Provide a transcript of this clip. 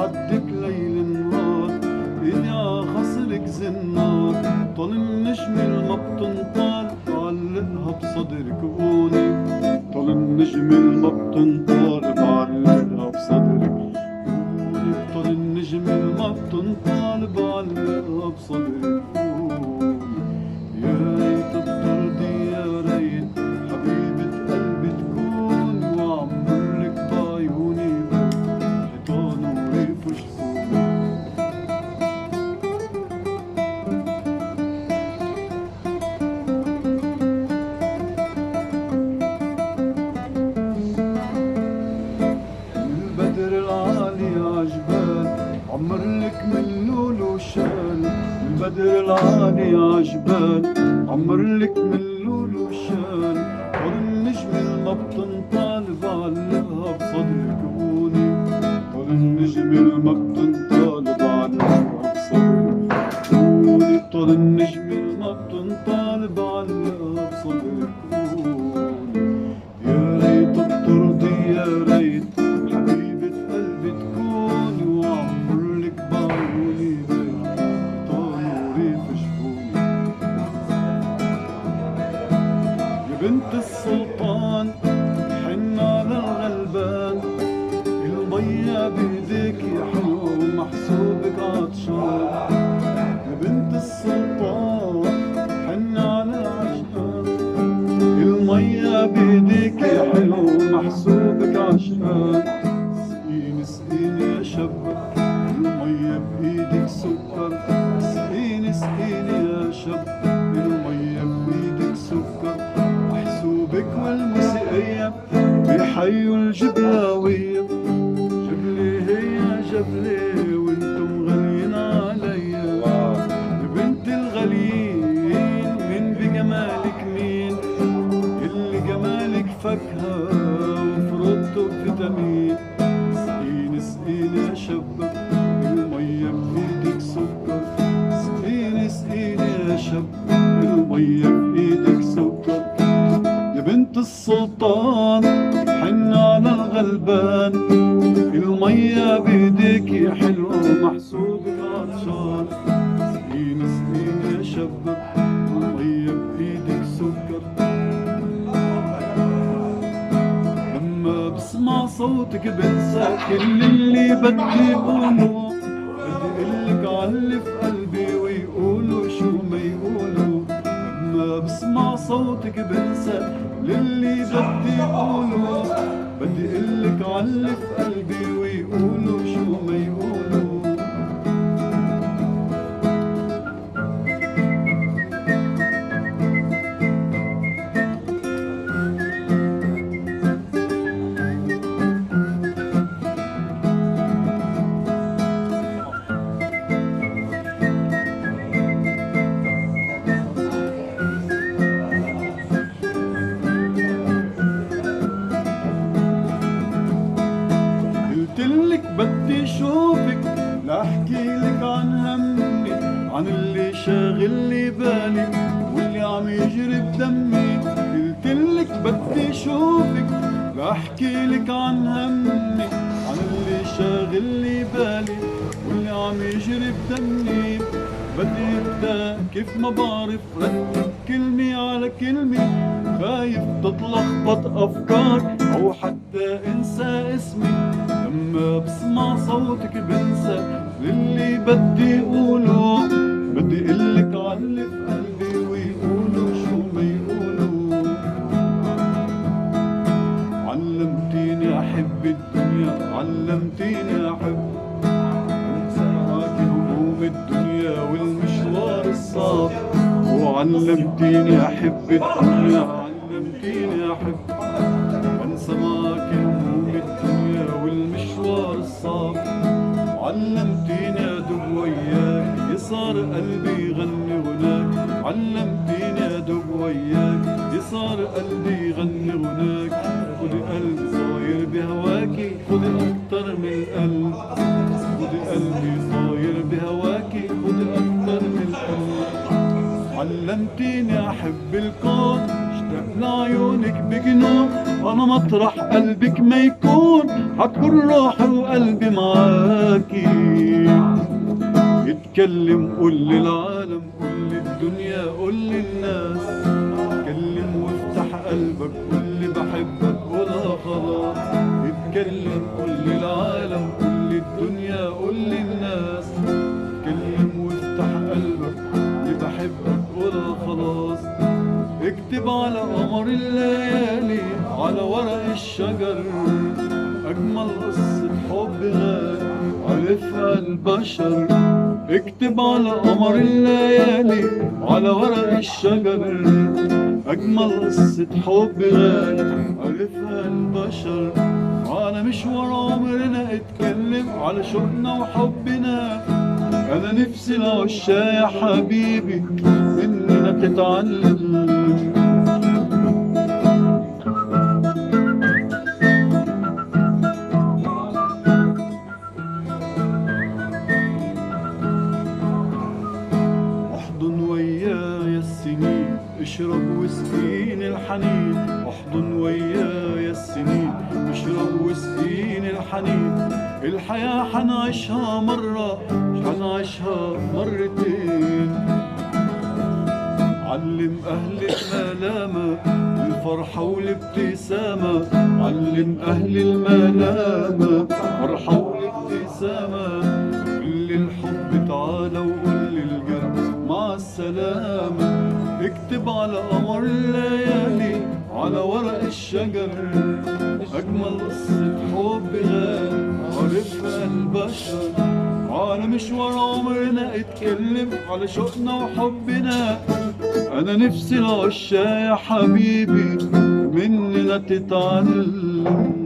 حدك ليل نهار، إيدي عخصرك زنار، طال النجم ما بتنطال بعلقها بصدرك قوني، طال النجم ما بتنطال بعلقها بصدرك قوني، طال النجم ما بتنطال بعلقها بصدرك قوني. يا ريت بترضي يا ريت حبيبة قلبي تكوني، وعمرلك بعيوني حيطان وريف وشكوني. البدر العالي عجبال عمرلك من لولو شال، البدر العالي عجبال عمرلك من لولو شال، طال النجم ما بتنطال بعلقها بصدرك قوني، طال النجم ما بتنطال بعلقها بصدرك قوني، طال النجم ما بتنطال بعلقها بصدرك قوني. يا ريت بترضي يا ريت حبيبة قلبي تكوني، وعمرلك بعيوني حيطان وريف شفوني. يا بنت السلطان حن على الغلبان، المية بإيديك يا حلو ومحسوبك عطشان. يا بنت السلطان حن على العشقان، المية بإيديك يا حلو ومحسوبك عشقان. سقيني سقيني يا شاب المية بإيدك سكر، سقيني سقيني يا شاب المية بإيدك سكر، محسوبك والموسيقية بحيوا الجبلاوية. جبلي هي جبلي وانتم غاليين عليا، يا بنت الغاليين مين بجمالك مين، اللي جمالك فاكهة وفروته بفيتامين. سقيني سقيني يا شاب المية بإيدك سكر، سقيني سقيني يا شاب المية بإيدك سكر. يا بنت السلطان حن على الغلبان، المية بإيديك يا حلوة ومحسوبك عطشان. سقيني سقيني يا شاب المية بإيدك سكر. لما بسمع صوتك بنسى كل اللي بدي قوله، بدي قلك عاللي في قلبي ويقولوا شو ما يقولوا. لما بسمع صوتك بنسى للي بدي قوله، بدي قلك عاللي في قلبي ويقولوا شو ما يقولوا. قلتلك بدي شوفك لاحكي لك عن همي، عن اللي شاغل لي بالي واللي عم يجري بدمي. قلتلك بدي شوفك لاحكي لك عن همي، عن اللي شاغل لي بالي واللي عم يجري بدمي. بدي ابدا كيف ما بعرف رتب كلمة على كلمة، خايف تتلخبط افكار او حتى انسى اسمي. لما بسمع صوتك بنسى للي بدي قوله، بدي قلك عاللي في قلبي ويقولوا شو ما يقولوا. علمتيني احب الدنيا، علمتيني احب انسى معاك هموم الدنيا والمشوار الصعب. وعلمتيني احب الدنيا، علمتيني احب انسى معاك هموم الدنيا والمشوار الصعب. علمتيني ادوب وياك يصار قلبي يغني غناك، علمتيني ادوب وياك يصار قلبي يغني غناك. خدي قلبي صاير بهواكي، خدي اكتر من القلب، خدي قلبي صاير بهواكي، خدي اكتر من القلب. علمتيني احب الكون اشتاق لعيونك بجنون، أنا مطرح قلبك ما يكون حتكون روحي وقلبي معاكي. اتكلم قول للعالم قول للدنيا قول للناس، اتكلم وافتح قلبك قول لي بحبك قولها خلاص. اتكلم قول للعالم قول للدنيا قول للناس، اتكلم وافتح قلبك قول لي بحبك قولها خلاص. اكتب على قمر الليالي على ورق الشجر أجمل قصة حب غالي عرفها البشر. اكتب على قمر الليالي على ورق الشجر أجمل قصة حب غالي عرفها البشر. على مشوار عمرنا اتكلم على شوقنا وحبنا. أنا نفسي العشاق يا حبيبي مننا تتعلم. احضن ويايا السنين اشرب واسقيني الحنين. احضن ويايا السنين اشرب واسقيني الحنين. الحياة حنعيشها مرة مش حنعيشها مرتين. علم أهل الملامة الفرحة والابتسامة. علم أهل الملامة فرحة والابتسامة. كل الحب تعالى وقول للقلب مع السلامة. اكتب على قمر الليالي على ورق الشجر أجمل قصة حب غالي عرفها البشر. على مشوار عمرنا اتكلم على شوقنا وحبنا. أنا نفسي العشاق يا حبيبي مننا تتعلم.